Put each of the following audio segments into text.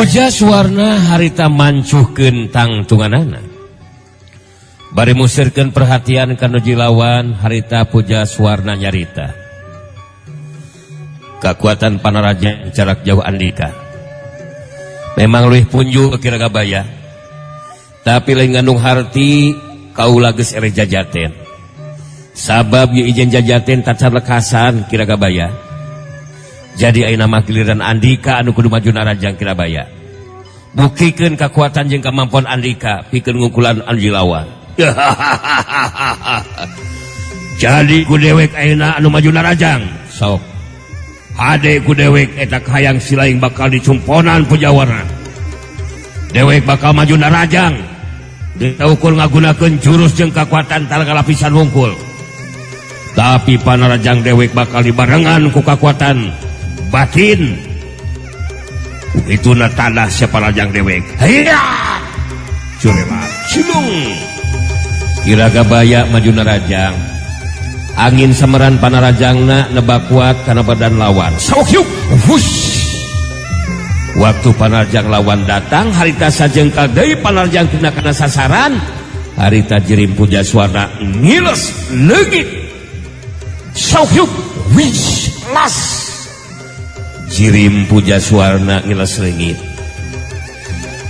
Puja Suwarna harita mancuhkeun tangtunganana. Bari musirkeun perhatian kanuju lawan harita Puja Suwarna nyarita. Kakuatan Panaraja jarak jauh Andika. Memang leuwih punju Kiragabaya. Tapi lain ngandung harti kaula geus ere jajaten. Sabab ieu ijen jajaten tacar lekasan Kiragabaya. Jadi ayeuna mah giliran Andika anu kudu maju narajang Kirabaya. Buktikeun kekuatan jeung kemampuan Andika pikeun ngungkulan Anjilawan. Jadi ku dewek ayeuna anu maju narajang. Sok. Hade ku dewek eta hayang silaing bakal dicumponan Pujawarna. Dewek bakal maju narajang. Ditaukur ngagunakeun jurus jeung kekuatan talagala pisan wungkul. Tapi panarajang dewek bakal dibarengan ku kekuatan batin. Itu na tanah siapa rajang dewek. Hayya curema cilung Kiragabaya maju narajang. Angin semeran panarajangna nebak kuat karena badan lawan. Saukyuk wush. Waktu panarajang lawan datang harita sajengkal deui panarajang kena kana sasaran. Harita Jirim Puja Suwarna ngiles leungit. Saukyuk wish las. Jirim Puja Suwarna ngiles leungit.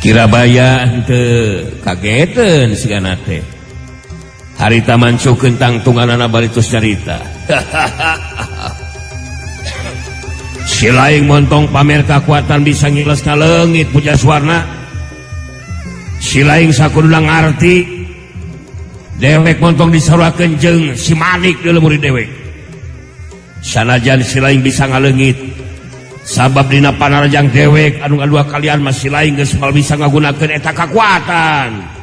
Kirabaya henteu kageteun sigana teh. Harita mancukeun tangtunganana baritus carita. Silaing montong pamer kakuatan bisa ngiles ka leungit Puja Suwarna. Silaing sakudulang ngarti dewek montong disarwakeun jeung si Manik deuleu murid dewek. Sanajan silaing bisa ngaleungit sabab dina panarajang dewek anu ngadua kalian masih lain geus moal bisa ngagunakeun eta kakuatan.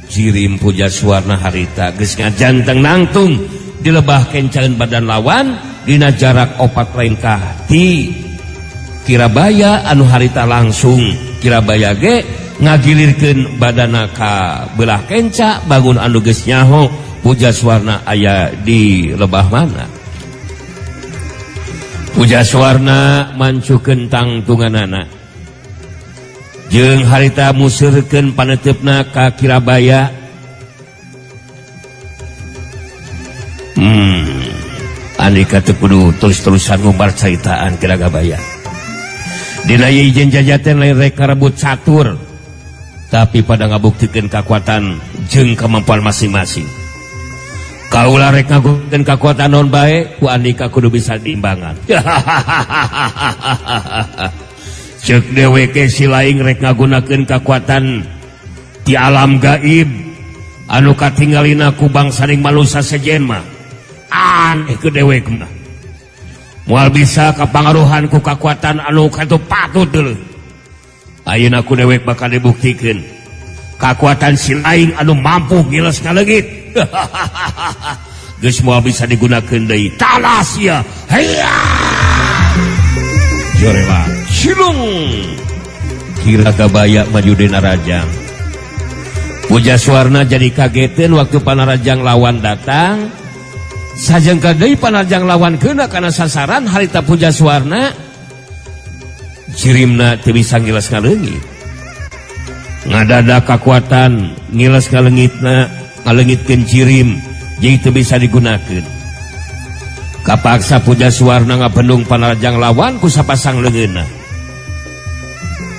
Jirim Puja Suwarna harita geus ngajanteng nangtung dilebah kencaeun badan lawan dina jarak 4 lengkah ti Kirabaya anu harita langsung Kirabaya ge ngagilirkeun badana ka belah kenca bangun anu geus nyaho Puja Suwarna aya di lebah mana. Puja Suwarna mancukeun tangtunganana jeung harita musirkeun paneteupna ka Kirabaya. Andika teu kudu terus-terusan ngumbar caritaan Kiragabaya. Dina ieu ijen jajaten lain rek karebut catur, tapi pada ngabuktikeun kakuatan jeung kemampuan masing-masing. Kaula rek ngagunakeun kakuatan naon bae ku Andika kudu bisa diimbangan. Ceuk deweke silaing rek ngagunakeun kakuatan ti alam gaib anu katinggalina ku bangsaning manusia sejen mah aneh ke dewek mah moal bisa kapangaruhan ku kakuatan anu katu patut deuleu. Ayeuna ku dewek bakal dibuktikeun kakuatan silaing anu mampu ngiles ka leungit. Geus moal bisa digunakeun deui tanah sia. Hayya jorela cilung Kiragabaya maju di narajang. Puja Suwarna jadi kageteun waktu panarajang lawan datang. Sajengka deui panarajang lawan keuna kana sasaran harita Puja Suwarna jirimna teu bisa ngiles ka leungit. Ngadada kakuatan ngiles ka leungitna ngaleungitkeun jirim jadi teu bisa digunakeun. Kapaksa Puja Suwarna ngabendung panarajang lawan ku sapasang leungeunna.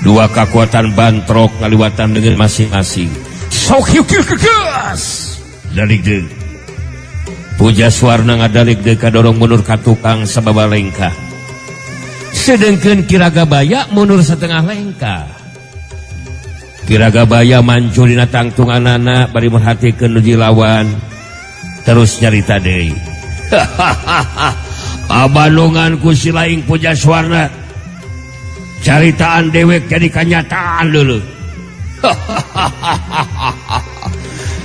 Dua kakuatan bantrok ngaliwatan dengan masing-masing. Sok yukir kegas. Dalik deui. Puja Suwarna ngadalik deui kadorong mundur ka tukang sababa lengkah. Sedengkeun Kiragabaya mundur setengah lengkah. Kiragabaya manjul dina tangtunganana bari merhatikeun nuju lawan. Terus nyarita deui. Abandungan ku silaing Puja Suwarna caritaan dewek jadi kenyataan dulu.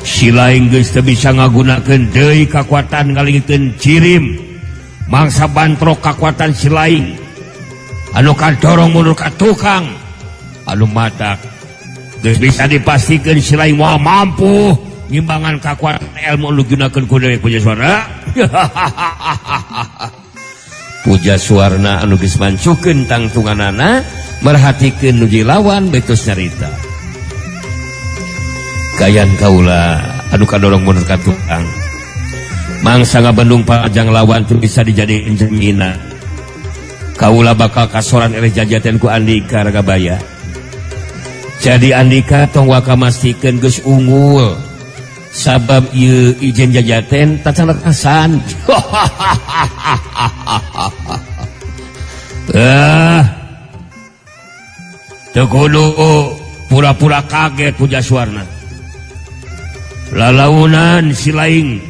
Silaing geus teu bisa ngagunakeun deui kakuatan ngalingkeun jirim mangsa bantrok kakuatan silaing anu kadorong mundur ka tukang anu matak geus bisa dipastikeun silaing moal mampu ngimbangan kakuatan ilmu anu digunakeun ku dewek Puja Suwarna. Pujasuarna anu geus mancukeun tangtunganana merhatikeun nuju lawan betos nyarita. Kayan kaula anu kadorong mundur ka tukang. Mangsa ngabendung panjang lawan teu bisa dijadikeun jemina. Kaula bakal kasoran eleh jajaten ku Andika Ragabaya. Jadi Andika tong wakamastikeun geus unggul. Sabab ieu ijen jajaten tacanakasan. Teu kudu pura-pura kaget Pujasuarna. Lalaunan si laing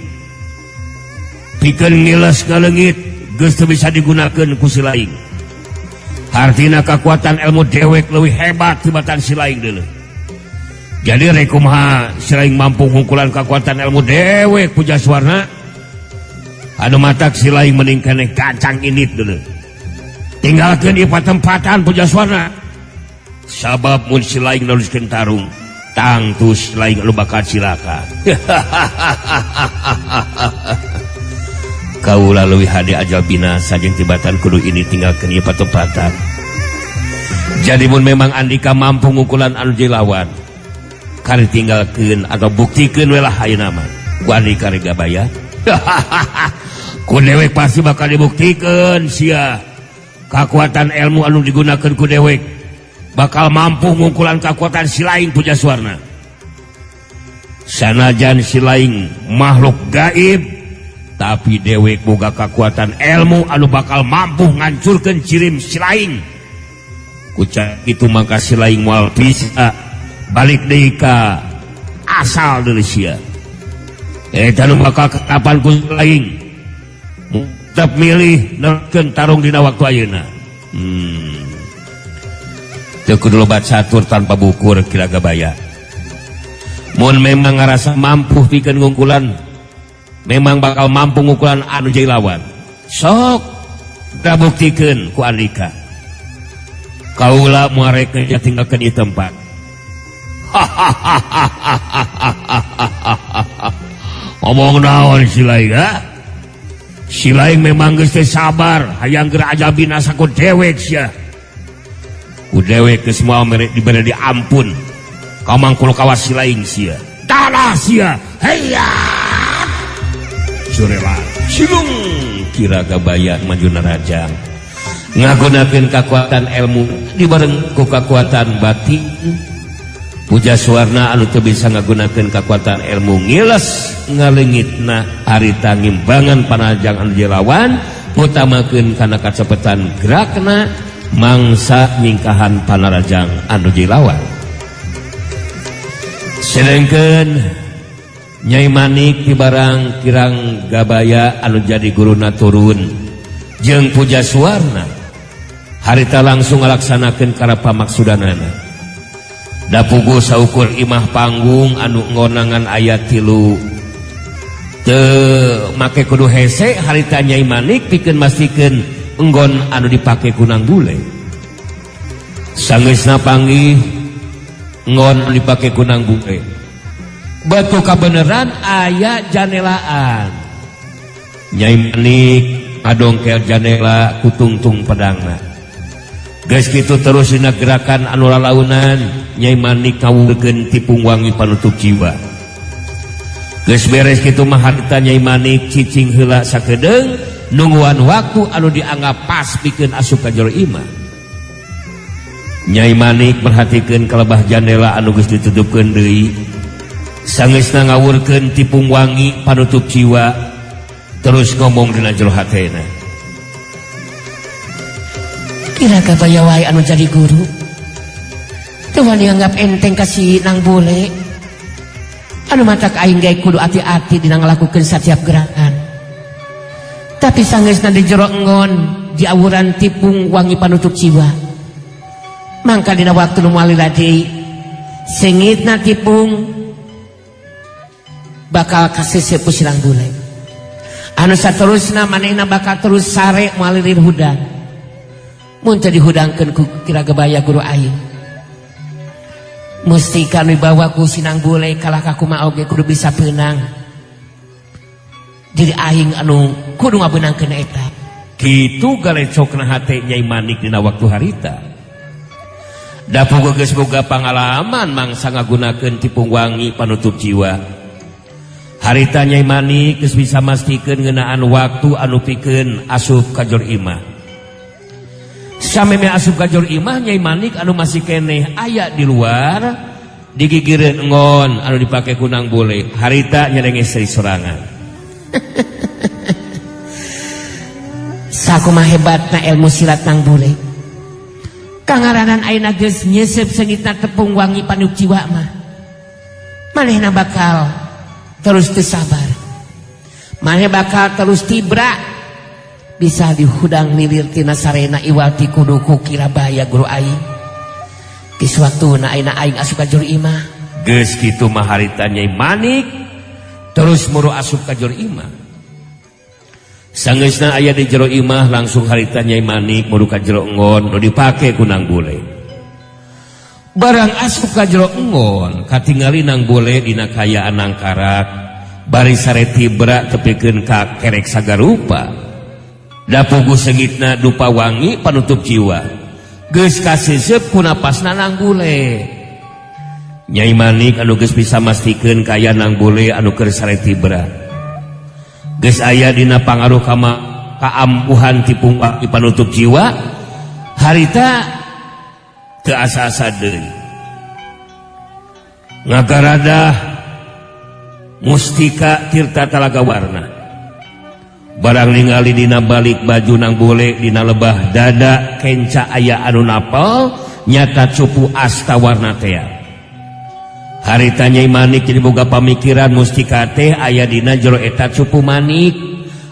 pikeun ngiles ka leungit geus teu bisa digunakeun ku si laing. Artina kekuatan ilmu dewek leuwih hebat tibatan si laing deuleu. Jadi rekumaha si laing mampu ngukulan kekuatan ilmu dewek Pujasuarna. Anu matak si laing mending keneh kacang init deuleu. Tinggalkeun di patempatan Pujasuarna. Sabab mun si laing nuliskeun tarung, tangtu si laing anu bakal cilaka. Kaula leuwih hade ajal binasa jeung tibatan kudu ini tinggalkeun ieu patempatan. Jadi mun memang Andika mampu ngukulan anu jilawan, kari tinggalkeun atau buktikeun we lah ayeuna mah ku Andika Ragabaya. Ku dewek pasti bakal dibuktikeun sia kekuatan ilmu anu digunakeun ku dewek bakal mampu ngukulan kekuatan si laing Pujasuarna. Sanajan si laing makhluk gaib, tapi dewek boga kekuatan ilmu anu bakal mampu ngancurkeun cirim si laing. Kucak itu maka si laing moal bisa balik deui ka asal deui sia. Eta nu bakal kapan ku laing tetep milih neukkeun tarung dina waktu ayeuna. Teu kudu lobat catur tanpa bukur Ki Ragabaya. Mun memang ngarasa mampu pikeun ngungkulan, memang bakal mampu ngungkulan anu jadi lawan, sok da buktikeun ku Andika. Kaula moal rek tinggalkeun ieu tempat. Ngomong naon si laing ha? Si laing memang geus teu sabar hayang geura ajal binasa ku dewek sia. Ku dewek geus moal dibere diampun ka mangkul kawas si laing sia. Tanah sia. Heya. Surela. Silung Ki Ragabaya majuna rajang. Ngagunakeun kekuatan ilmu dibareng ku kekuatan batin. Pujasuarna anu teu bisa ngagunakeun kekuatan ilmu ngiles ngaleungitna harita ngimbangan panajang anu jelawan utamakeun kana kacepetan gerakna mangsa ningkahan panarajang anu jelawan. Sedengkeun Nyai Manik ti barang Kirang Gabaya anu jadi guruna turun jeung Pujasuarna harita langsung ngalaksanakeun kana pamaksudanana. Da puguh saukur imah panggung anu ngonangan ayat 3 teu make kudu hese harita Nyai Manik pikeun mastikeun enggon anu dipake kunang bule. Sangeusna panggih enggon anu dipake kunang bule. Batu kabeneran aya janelaan. Nyai Manik adongkel janela ku tungtung pedangna. Geus kitu terus dina gerakan anu lalaunan Nyai Manik kawulekeun tipung wangi panutup jiwa. Geus beres kitu mah harita Nyai Manik cicing heula sakedeung nungguan waktu anu dianggap pas pikeun asup ka jero imah. Nyai Manik perhatikeun kalebah jandela anu geus ditutupkeun deui. Sangeusna ngawurkeun tipung wangi panutup jiwa terus ngomong dina jero hatena. Ki Ragabaya wae anu jadi guru teu wani anggap enteng kasih nang bole anu matak aing gae kudu hati-hati dina ngalakukeun setiap gerakan. Tapi sangeusna di jero enggon diawuran tipung wangi panutup jiwa mangka dina waktu nu malila deui sengitna tipung bakal kasesep ku silang bule. Anu saterusna manehna bakal terus sare moal lirir hudang. Mun teu dihudangkeun ku Ki Ragabaya guru aing musti kanu dibawa ku sinang bule kalah ka kumaha oge kudu bisa beunang. Jadi aing anu kudu ngabeunangkeun eta kitu galecokna hate Nyai Manik dina waktu harita. Da puguh geus boga pangalaman mangsa ngagunakeun tipung wangi panutup jiwa. Harita Nyai Manik geus bisa mastikeun ngeunaan waktu anu pikeun asup ka Jor Imah. Sameme asup ka Jor Imah Nyai Manik anu masih keneh aya di luar digigireun ngon anu dipake ku Nang Bule. Harita nyerenge istri sorangan. Sakumaha hebatna ilmu silat Nang Bule. Kangaranan ayeuna geus nyesep seungitna tepung wangi panutup jiwa mah. Manehna bakal terus teu sabar. Maneh bakal terus tibra bisa dihudang lilir tina sarena iwati kudu kukira bahaya guru aing. Geus waktuna ayeuna aing asup ka Jor Imah. Geus kitu mah harita Nyai Manik terus muru asup ka Jor Imah. Sangeusna aya di jero imah langsung harita Nyai Manik muru ka jero enggon nu dipake ku Nang Bule. Barang asup ka jero enggon katingali Nang Bule dina kayaan nangkarak bari sare tibra tepikeun ka kerek sagarupa. Da puguh seungitna dupa wangi panutup jiwa geus kasesep ku napasna Nang Bule. Nyai Manik anu geus bisa mastikeun kaya Nang Bule anu keur sare tibra geus aya dina pangaruh kaampuhan tipung wangi panutup jiwa. Harita teu asa-asa deui ngagaradah mustika tirta talaga warna. Barang ningali dina balik baju Nang Bule dina lebah dada kenca aya anu napal nyata cupu asta warna tea. Harita Nyai Manik jadi boga pamikiran mustika teh aya dina jero eta cupu manik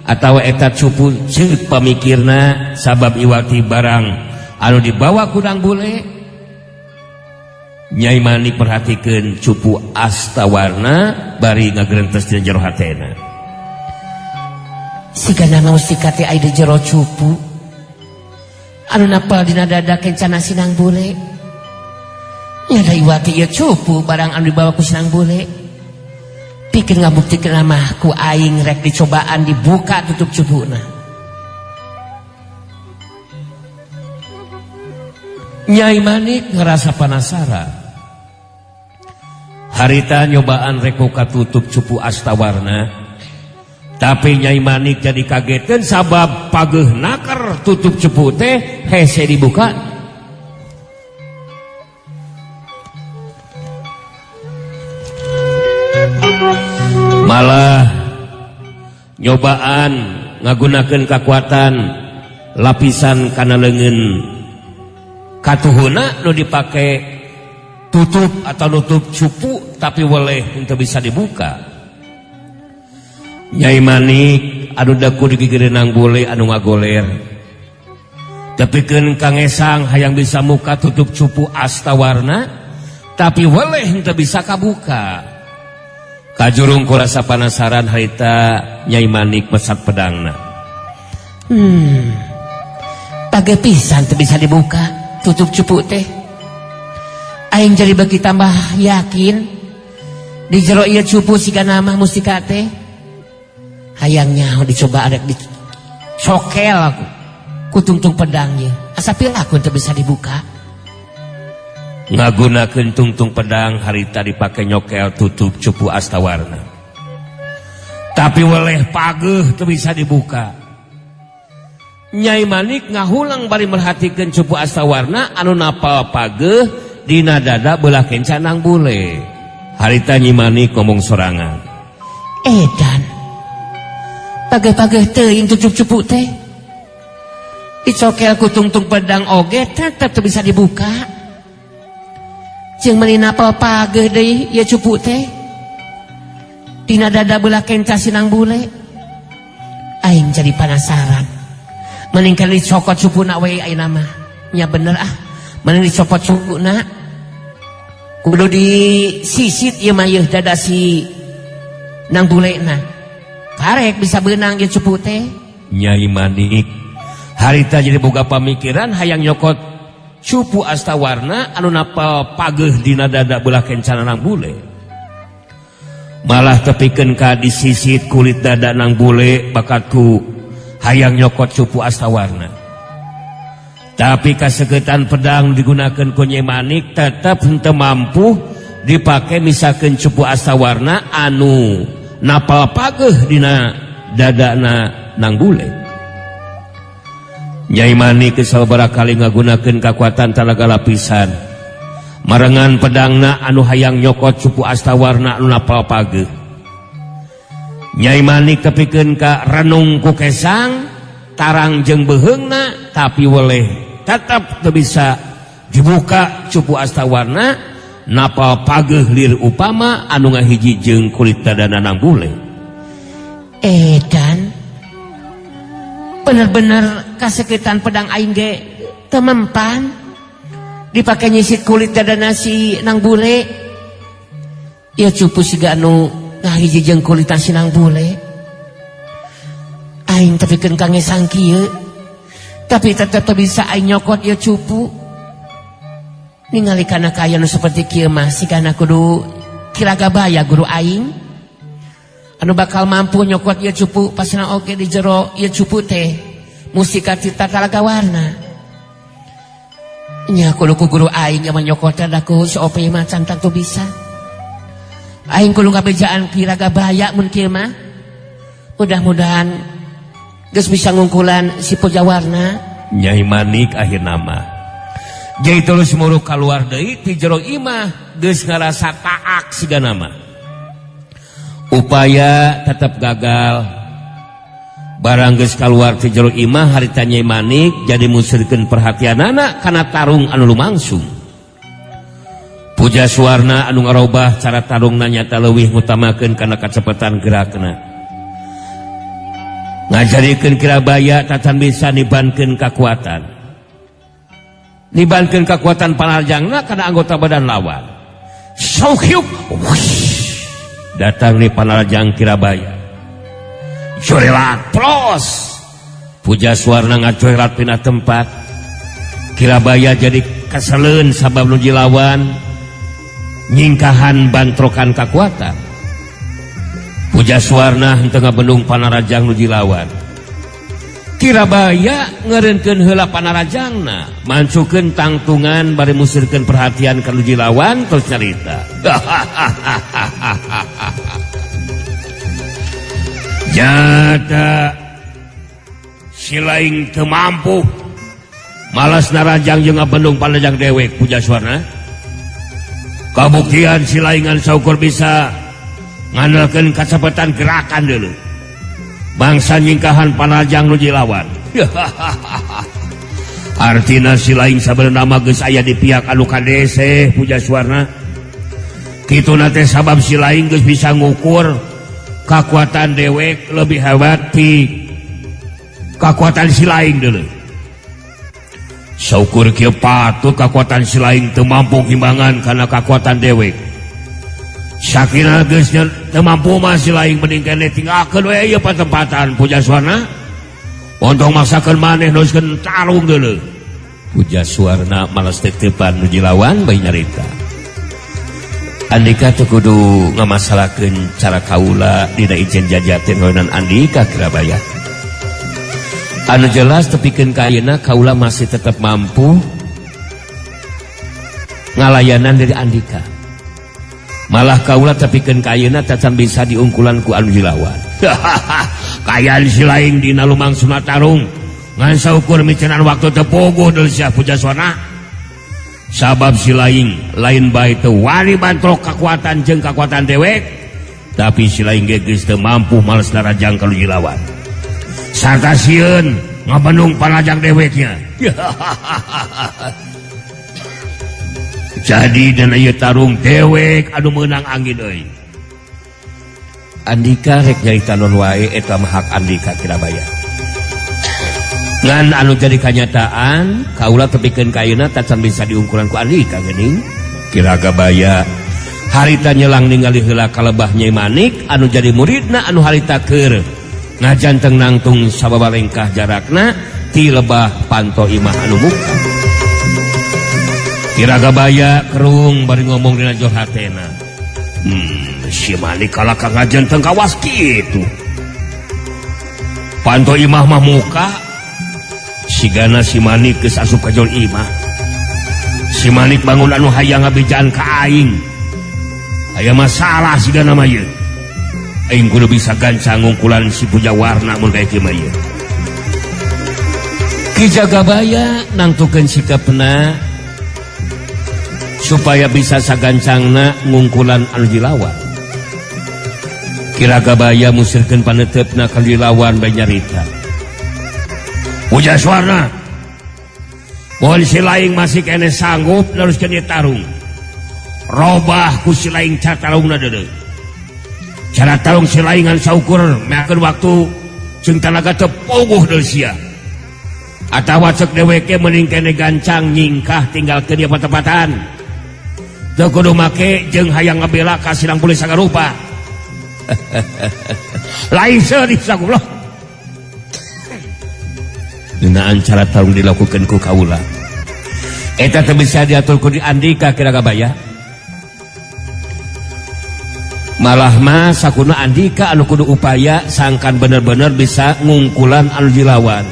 atawa eta cupu ceuk pamikirna sabab iwati barang anu dibawa ku Nang Bule. Nyai Manik perhatikeun cupu asta warna bari ngagrentes dina jero hatena. Sigana mustika teh aya di jero cupu anu napal dina dada kencana si Nang Bule. Nyada iwati ieu cupu barang anu dibawa ku Nang Bule. Pikir ngabuktikeun mah ku aing rek dicobaan dibuka tutup cupuna. Nyai Manik ngerasa penasaran. Harita nyobaan rek buka tutup cupu astawarna. Tapi Nyai Manik jadi kageteun sabab pageuh naker tutup cupu teh hese dibuka. Malah nyobaan ngagunakeun kekuatan lapisan kana leungeun katuhuna nu dipake tutup atau nutup cupu tapi weleh henteu bisa dibuka. Nyai Manik anu daku digigireun Nang Bule anu ngagoler tepikeun kangesang hayang bisa muka tutup cupu astawarna tapi weleh henteu bisa kabuka. Kajurung ku rasa penasaran harita Nyai Manik mesat pedangna. Page pisan teu bisa dibuka tutup cupu teh. Aing jadi bagi tambah yakin di jero ieu cupu sigana mah mustika teh hayangnya dicoba arek dicokel aku ku tungtung pedang ieu. Asa pilaku teu bisa dibuka. Ngagunakeun tungtung pedang harita dipake nyokel tutup cupu astawarna. Tapi weleh pageuh teu bisa dibuka. Nyai Manik ngahulang bari merhatikeun cupu astawarna anu napal pageuh dina dada beulah kenca Nang Bule. Harita Nyai Manik ngomong sorangan. Edan. Pageuh-pageuh teuing tutup cupu teh. Dicokel ku tungtung pedang oge tetep teu bisa dibuka. Jeung meuni napal pageuh deui ieu cupu teh dina dada beulah kenca si Nang Bule. Aing jadi penasaran. Mending kali dicokot cupuna we ayeuna mah. Nya bener ah. Mending dicopot cupuna. Kudu disisit ieu mah ieu dada si Nang Bule na. Karek bisa beunang ieu cupu teh. Nyai Manik harita jadi boga pamikiran hayang nyokot cupu astawarna anu napal pageuh dina dada beulah kencana Nang Bule. Malah tepikeun ka disisit kulit dada Nang Bule bakatku hayang nyokot cupu astawarna. Tapi kasegetan pedang digunakan ku Nyai Manik tetap henteu mampu dipake misalkan cupu astawarna anu napal pageuh dina dadana Nang Bule. Nyai Manik sabaraha kali ngagunakeun kakuatan talaga lapisan marengan pedangna anu hayang nyokot cupu astawarna anu napal pageuh. Nyai Manik tepikeun ka renung ku kesang tarang jeung beheungna tapi weleh tetap teu bisa dibuka cupu astawarna napal pageuh lir upama anu ngahiji jeung kulit dadana Nang Bule. Edan bener-bener kasekitan pedang aing ge teu mempan dipake nyisit kulit dadana si Nang Bule. Ieu cupu siga anu ngahiji jeung kulit si Nang Bule. Aing tepikeun ka ngesang kieu tapi tetep teu bisa aing nyokot ieu cupu. Ningali kana kaya nu saperti kieu mah sigana kudu kiragabaya guru aing anu bakal mampu nyokot ieu cupu pasna oge di jero ieu cupu teh musika cita talaga warna. Nya kudu ku guru aing yang nyokot da ku sope mah cantang teu bisa. Aing kudu ngabejaan kiragabaya mun kieu mah. Mudah-mudahan geus bisa ngungkulan si Pujawarna. Nyai Manik akhirna mah jadi terus muruk keluar deui ti jero imah geus ngarasa taak sigana mah. Upaya tetap gagal. Barang geus kaluar ti jero imah harita Nyai Manik jadi musirkeun perhatianana kana tarung anu lumangsung. Pujaswarna anu ngarobah cara tarungna nyata leuwih ngutamakeun kana kacepetan gerakna. Ngajarikeun kirabaya tatan bisa nibankeun kakuatan. Nibankeun kakuatan panarjangna kana anggota badan lawan. Sauhyuk. Datang ni panarjang kirabaya. Jorelat pros. Pujaswarna ngajorelat pina tempat. Kirabaya jadi keseleun sabab nuji lawan nyingkahan bantrokan kakuatan. Pujaswarna henteu ngabendung panarajang nuji lawan. Kirabaya ngeureunkeun heula panarajangna, mancukeun tangtungan bari musirkeun perhatian ka nuji lawan terus carita. Jada si laing teu mampu malas narajang jeung ngabendung panarajang dewek Pujaswarna. Kabuktian si laingan saukur bisa ngandalkeun kacepetan gerakan deuleu bangsa nyingkahan panarajang nuji lawan. Artina si laing sabenerna mah geus aya di pihak anu kadese Pujaswarna. Kituna teh sabab si laing geus bisa ngukur kakuatan dewek lebih hebat ti kakuatan si laing deuleu. Saukur kieu patut kakuatan si laing teu mampu imbangan kana kakuatan dewek. Sakina geus teu mampu mah si laing mending keneh tinggalkeun we ieu patempatan Pujaswarna. Ontong maksakeun maneh neruskeun tarung deuleu. Pujaswarna malas teutepan nuji lawan bae nyarita. Andika teu kudu ngamasalakeun cara kaula dina ijen jajaten ngawenan Andika Kirabaya. Anu jelas tepikeun ka ayeuna kaula masih tetap mampu ngalayanan dari Andika. Malah kaula tepikeun ka ayeuna tacan bisa diungkulan ku anu jilawan. Kayaan si laing dina lumangsuna tarung ngan saukur micenan waktu teu puguh deui sia Pujaswarna. Sabab si laing lain bae teu wani bantrok kakuatan jeung kakuatan dewek, tapi si laing geus teu mampu males narajang ka jilawan. Sarta sieun ngabendung panarajang deweknya. Jadi dan ieu tarung dewek anu meunang angin euy. Andika rek nyarita non wae eta mah hak Andika Kirabaya. Ngan anu jadi kanyataan kaula tepikeun ka ayeuna tacan bisa diungkulan ku Andika geuning Kirabaya. Harita nyelang ningali heula kalebah Nyai Manik anu jadi muridna anu harita keur ngajanteng nangtung sababa lengkah jarakna ti lebah panto imah anu muka. Kiragabaya kerung bari ngomong dina jor hatena. Si Manik kalaka ngajanteng kawas kitu. panto imah mah muka sigana si Manik geus asup ka jol imah. Si Manik bangun anu hayang ngabejaan ka aing. Aya masalah sigana mah ieu. Aing kudu bisa gancang ngungkulan si Pujawarna mun kayak kieu mah ieu. Ki Jagabaya nangtukeun sikepna supaya bisa sagancangna ngungkulan anu dilawan. Ki Ragabaya musirkeun paneutepna ka dilawan bae nyarita. Pujaswarna, mohon si Laing masih kene sanggup neruskeun ieu tarung. Robah ku si Laing cara tarungna deudeu. Cara tarung si Laing ngan saukur meakeun waktu jeung tanaga teu puguh deui sia. Atawa cek deweke mending kene gancang nyingkah tinggalkeun ieu patepatan. Teu kudu make jeung hayang ngabela ka Sinang Bule sagarupa. Lain seudih sagoblok. Ngeunaan cara tarung dilakukeun ku kaula. Eta teu bisa diatur ku di Andika Ki Ragabaya. Malah mah sakuna Andika anu kudu upaya sangkan bener-bener bisa ngungkulan anu dilawan.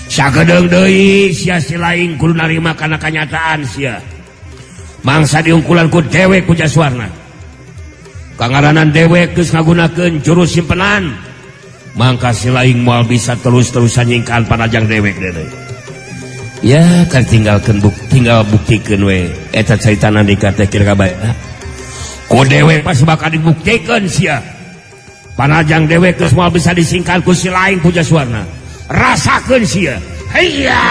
Sagedeung deui sia si Laing kudu narima kana kanyataan sia. Mangsa diungkulan ku dewek Pujaswarna. Kangaranan dewek geus ngagunakeun jurus simpenan. Mangka si Laing moal bisa terus-terusan nyingkahan panajang dewek deui. Ya kan tinggal buktikeun we eta caritana Andika teh Ki Ragabaya. Ku dewek pasti bakal dibuktikeun sia. Panajang dewek geus moal bisa disingkahan ku si Laing Pujaswarna. Rasakeun sia. Hayya.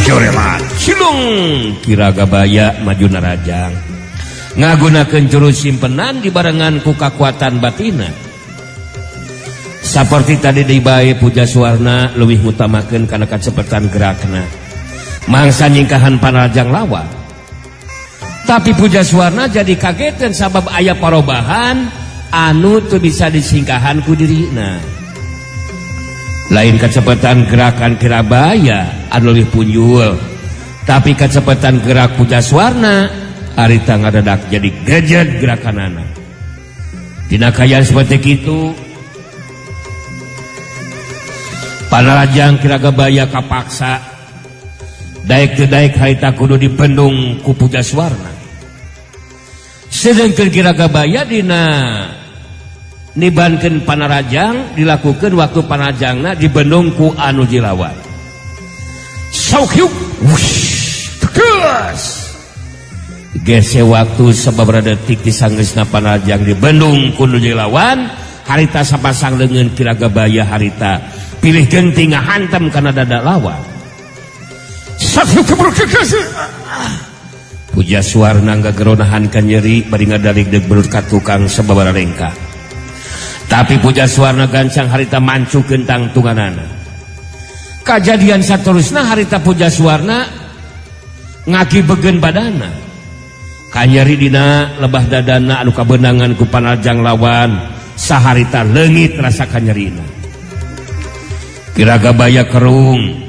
Joreman silung Ki Ragabaya maju narajang ngagunakeun jurus simpenan dibarengan ku kakuatan batina. Saperti tadi deui bae Pujaswarna leuwih ngutamakeun kana kacepetan gerakna mangsa nyingkahan panajang lawan. Tapi Pujaswarna jadi kagetan sabab aya parobahan anu teu bisa disingkahan ku dirina. Lain kecepatan gerakan Ki Ragabaya anu leuwih punjul, tapi kecepatan gerak Pujaswarna harita ngadadak jadi gejed gerakanana. Dina kayaan seperti kitu panarajang Ki Ragabaya kapaksa daek teu daek harita kudu dibendung ku Pujaswarna. Sedengkeun Ki Ragabaya dina nibankeun panarajang dilakukeun waktu panarajangna dibendung ku anu dilawan. Saukyuk wush tegas gese waktu sababaraha detik disanggeusna panarajang dibendung ku anu dilawan harita sapasang leungeun Ki Ragabaya harita pilih genting ngahantem kana dada lawan. Saukyuk tegas Pujaswarna ngageronahan ka nyeri bari ngadalik deuk belut ka tukang sababaraha rengka. Tapi Pujaswarna gancang harita mancukeun tangtunganana. Kajadian saterusna harita Pujaswarna ngakibegeun badana. Kanyeri dina lebah dadana anu kabeunangan ku panajang lawan saharita leungit rasa kanyerina. Ki Ragabaya kerung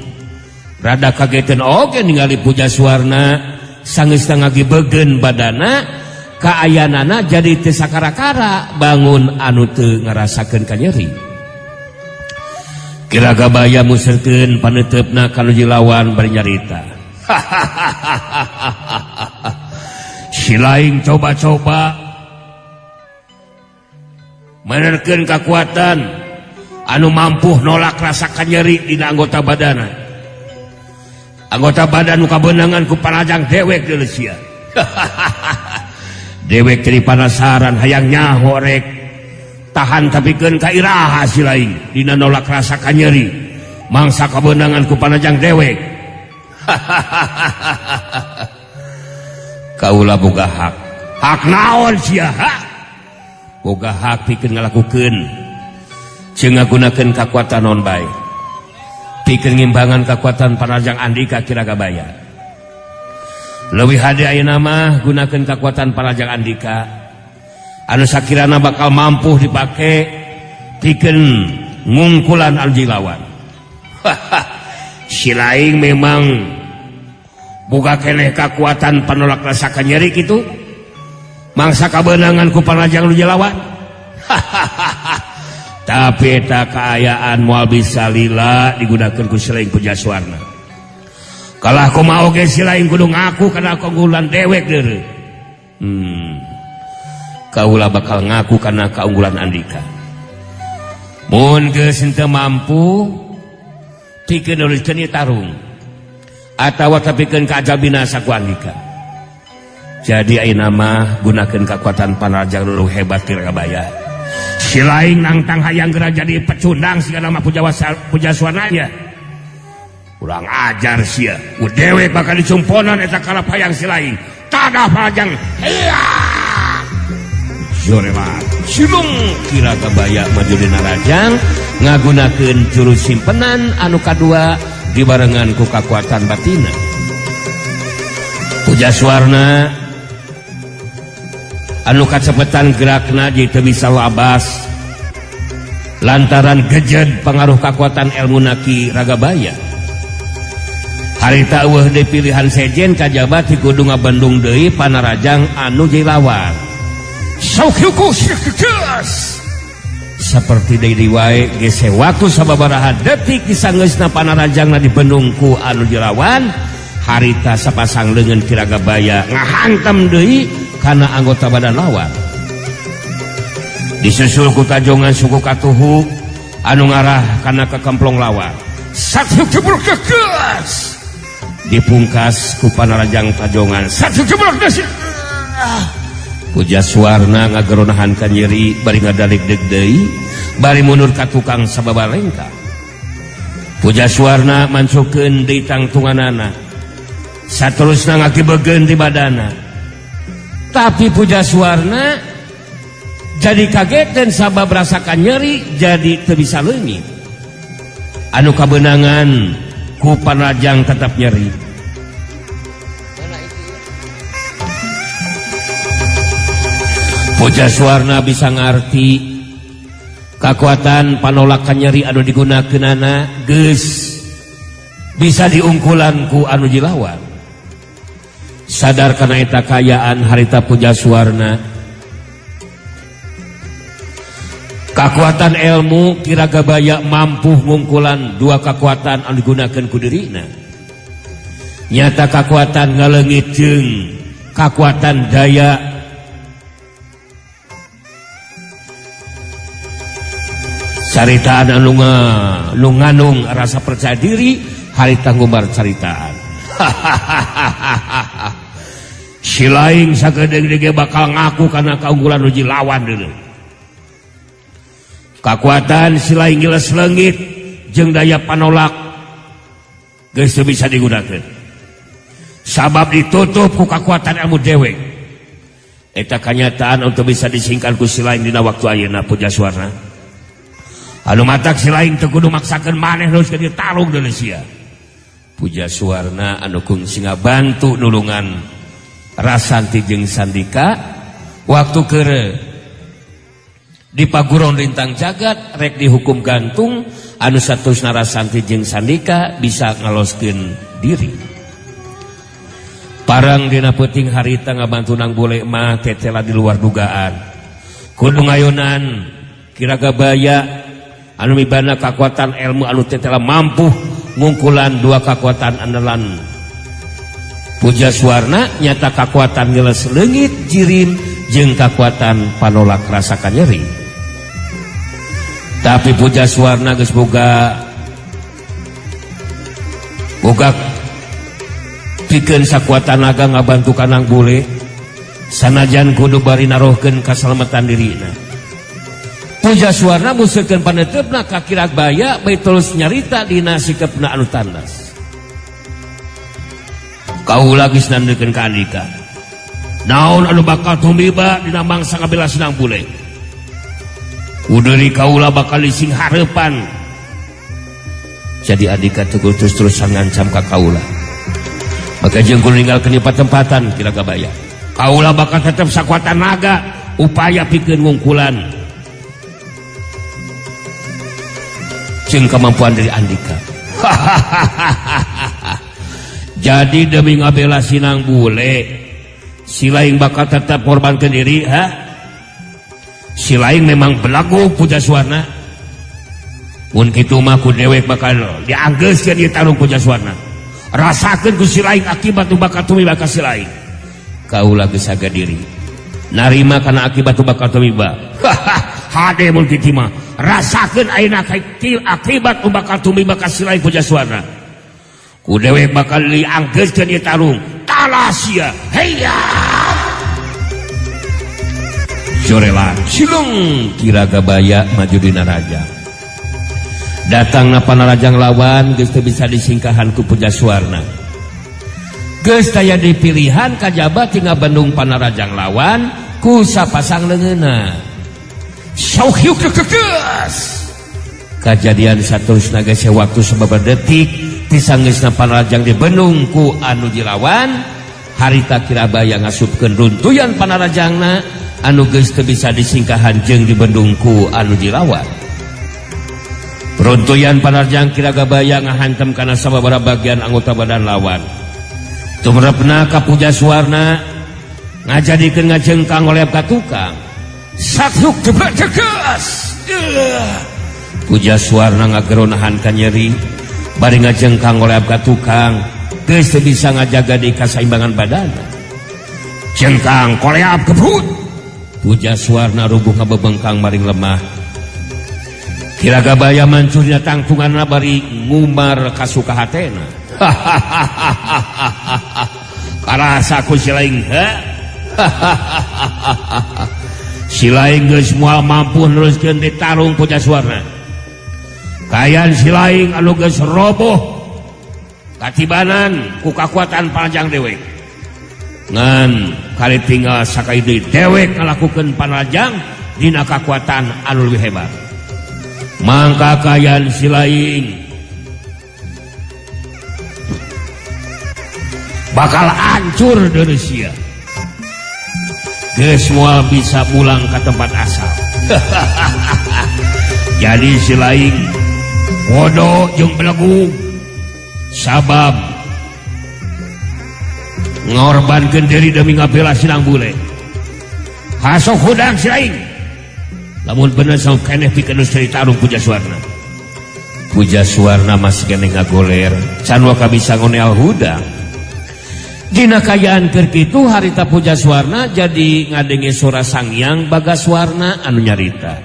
rada kageteun oge ningali Pujaswarna sangeusna ngakibegeun badana. Kaayanana jadi teu sakara-kara bangun anu teu ngarasakeun kanyeri. Ki Ragabaya musirkeun paneutepna kana jilawan bari nyarita. Si Laing coba-coba menerkeun kakuatan anu mampu nolak rasa kanyeri dina anggota badana. Anggota badan nu kabeunangan ku panajang dewek deuleu sia. Dewek jadi penasaran hayang nyaho rek tahan tapikeun ka iraha si Laing dina nolak rasa kanyeri mangsa kabeunangan ku panajang dewek. Kaula boga hak naon sia hak boga hak pikeun ngalakukeun jeung ngagunakeun kakuatan naon bae pikeun ngimbangan kakuatan panajang Andika Ki Ragabaya. Leuwih hade ayeuna mah gunakeun kakuatan panajang Andika anu sakirana bakal mampu dipake pikeun ngungkulan anu jilawan. Si Laing memang boga keneh kakuatan panolak rasa kanyeri kitu mangsa kabenangan ku panajang nu jelawan. Tapi eta kaayaan moal bisa lila digunakeun ku Silaing Pujaswarna. Kalah kumaha oge Silaing kudu ngaku kana keunggulan dewek deureu. Kaula bakal ngaku kana keunggulan Andika. Mun geus henteu mampu pikeun nuliskeun ieu tarung atawa tapikeun kaajabina saku Andika. Jadi ayeuna mah gunakeun kekuatan panarajang nu hebat ti Ragabaya. Silaing nangtang hayang geura jadi pecundang sigana mah Pujaswarna nya. Kurang ajar sia. Ku dewek bakal dicumponan eta kalap hayang Silaing. Tadah panarajang. Iya. Joremat. Silung ki Ragabaya maju dina rajang ngagunakeun jurus simpenan anu kadua dibarengan ku kekuatan batina. Pujaswarna anu kacepetan gerakna jadi teu bisa labas lantaran gejed pengaruh kekuatan ilmu ki Ragabaya. Harita eueuh deui pilihan sejen kajabat ti kudu ngabendung deui panarajang anu jilawan. Saukyuku sirkeus saperti deui wae geus waktu sababaraha detik disanggeusna panarajangna dibendung ku anu jilawan. Harita sapasang leungeun ki Ragabaya ngahantam deui kana anggota badan lawan. Disusul ku tajongan suku Katuhu anu ngarah kana kekemplong lawan. Satu jebruk geus dipungkas ku panarajang tajongan. Satu jebruk geus. Pujaswarna ngageronahankan nyeri bari ngadalik-deg deui bari mundur ka tukang sababarengka. Pujaswarna mansukeun deui tangtunganana. Saterusna ngakibegeun di badana. Tapi Pujaswarna jadi kaget dan sabab rasakan nyeri jadi teu bisa leungit. Anu kabenangan ku panarajang tetap nyeri. Pujaswarna bisa ngarti kekuatan panolakan nyeri anu digunakeunana geus bisa diungkulan ku anu jilawan. Sadar kana eta kayaan harita Pujaswarna kekuatan ilmu ki Ragabaya mampu ngungkulan dua kekuatan anu digunakeun ku dirina. Nyata kekuatan ngaleungit jeung kekuatan daya caritaan anu ngandung rasa percaya diri harita ngumbar caritaan. Silaing sagedeng-dege bakal ngaku karena keunggulan uji lawan dulu. Kekuatan Silaing giles leungit jeung daya panolak geus teu bisa digunakeun. Sabab ditutup ku kekuatan ilmu dewek. Eta kanyataan untuk bisa disingkan ku Silaing dina waktu ayeuna Pujaswarna. Anu matak Silaing teu kudu maksakeun maneh terus ke tarung deuleu sia. Pujaswarna anu kungsi ngabantu nulungan Rasanti jeung Sandika waktu keure di paguron rintang jagat rek dihukum gantung anu satusna Rasanti jeung Sandika bisa ngaloskeun diri. Parang dina peuting harita ngabantu Nang Bule mah tetela di luar dugaan. Kudu ngayunan ki Ragabaya anu mibana kekuatan ilmu anu tetela mampu ngungkulan dua kekuatan andalan Pujaswarna nyata kekuatan ngeles leungit jirim jeung kekuatan panolak rasakan nyeri. Tapi Pujaswarna geus boga pikeun sakuatan naga ngabantu ka Nang Bule sanajan kudu bari narohkeun kasalamatan dirina. Pujaswarna museukeun paneutupna ka ki Ragabaya bae terus nyarita dina sikepna anu tandas. Kaula geus nandeukeun ka Andika. Naon anu bakal tumiba dina mangsa ngabelas Nang Bule. Uderi kaula bakal ising hareupan. Jadi Andika teu terus-terusan ngancam ka kaula. Maka jeung kudu ninggalkeun ieu patempatan ki Ragabaya. Kaula bakal tetep sakuatan naga upaya pikeun ngungkulan jeung kemampuan dari Andika. Jadi demi ngabela si Nang Bule si lain bakal tetap korbankan diri, si lain memang belagu Pujaswarna. Mun kitu mah ku dewek bakal dianggeuskeun ieu tarung Pujaswarna. Rasakeun ku si lain akibat nu bakal tumiba ka si lain. Kaula geus saga diri. Narima kana akibat nu bakal tumiba. Hade mun kitu mah rasakeun ayeuna akibat nu bakal tumiba ka si lain Pujaswarna. Ku dewek bakal dianggeuskeun ieu tarung. Talasia, heya. Jorelan, silung Kiragabaya maju dina raja. Datang na panarajang lawan, geus teu bisa disingkahan ku Pujaswarna. Geus taya dipilihan kajaba tinggal Bandung panarajang lawan ku sapasang leungeunna. Sauhiuk kekeus. Kajadian saterusna geus waktu sababaraha detik. Tisanggeusna panarajang di Bandung ku anu dilawan. Harita Kirabaya ngasupkeun runtuyan panarajangna anu geus teu bisa disingkahan jeung di Bandung ku anu dilawan. Runtuyan panarajang Kiragabaya ngahantem kana sababaraha bagian anggota badan lawan. Tumrepna ka Pujaswarna ngajadikeun ngajengkang oleh ka tukang. Satruk jebak tegas. Pujaswarna ngageronahan ka nyeri. Bari ngajengkang oleh ka tukang geus teu bisa ngajaga di kasaimbangan badan. Jengkang koleap kebrut. Pujaswarna rubuh ngabebengkang maring lemah. Kiragabaya mancur dina tangtunganna bari ngumar ka sukahatena. Karasa ku si laing si laing geus moal mampu neruskeun ditarung Pujaswarna. Kayan si laing anu geus roboh katibanan ku kakuatan panajang dewek. Ngan kali tinggal sakai deui dewek ngalakukeun panajang dina kakuatan anu leuwih hebat. Mangka kayan si laing bakal hancur dari sia. Geus moal bisa pulang ke tempat asal. Jadi si laing bodoh jeung belagu sabab ngorbankeun diri demi ngabela Sinang Bule. Hasok hudang si laing. Lamun bener sok keneh pikeun deui tarung Pujaswarna. Pujaswarna masih keneh ngagoler, can wa kabisa ngoneal hudang. Dina kayaan keur kitu harita Pujaswarna jadi ngadenge sora Sanghyang Bagaswarna anu nyarita.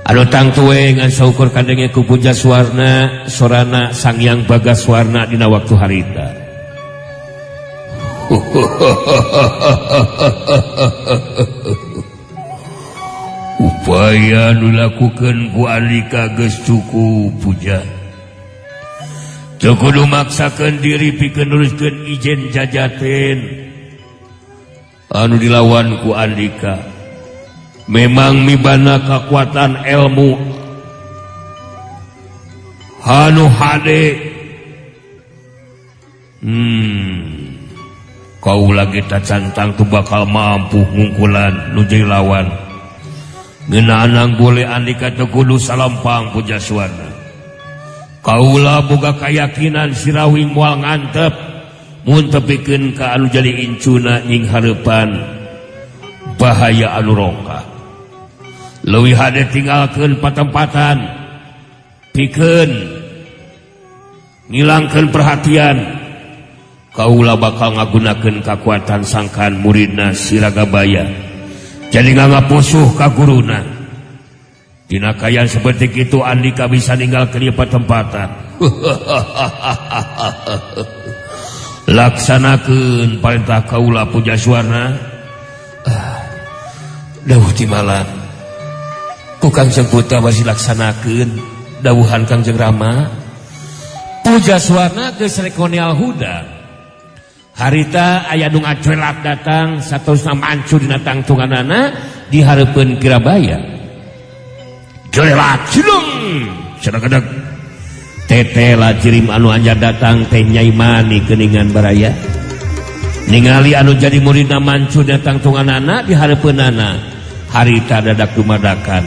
Anu tangtuwe ngan saukur kadenge ku Pujaswarna sorana Sanghyang Bagaswarna dina waktu harita. Upaya nu lakukeun ku Andika geus cukup Puja. Teu kudu maksakeun diri pikeun nuruskeun ijen jajaten anu dilawan ku Andika. Memang mibana kekuatan ilmu anu hade. Kau lagi tacantang tu bakal mampu ngungkulan nu jadi lawan. Ngeunaan boleh Andika teu kudu salampang Pujaswarna. Kaula boga kayakinan si Rawing moal ngantep mun tepikeun ka anu jadi incuna nying hareupan bahaya anu rongkah. Leuwih hade tinggalkeun patempatan pikeun ngilangkeun perhatian. Kaula bakal ngagunakeun kakuatan sangkan muridna Siragabaya jadi ngapusuh ka guruna. Dina kayaan seperti itu Andika bisa ninggalkeun ieu patempatan. Laksanakeun parentah kaula Pujaswarna. Dawuh timalan ku Kangjeng Putra masih laksanakeun dawuhan Kangjeng Rama. Pujaswarna geus rek ngoneal hudang. Harita aya nu ngacwelat datang saterusna mancur dina tangtunganana dihareupeun Kirabaya. Jolelat cilung sadagedeg tete lajirim anu anjar datang teh Nyai Mani keuningan baraya. Ningali anu jadi muridna mancur dina tangtunganana dihareupeunana harita dadak dumadakan.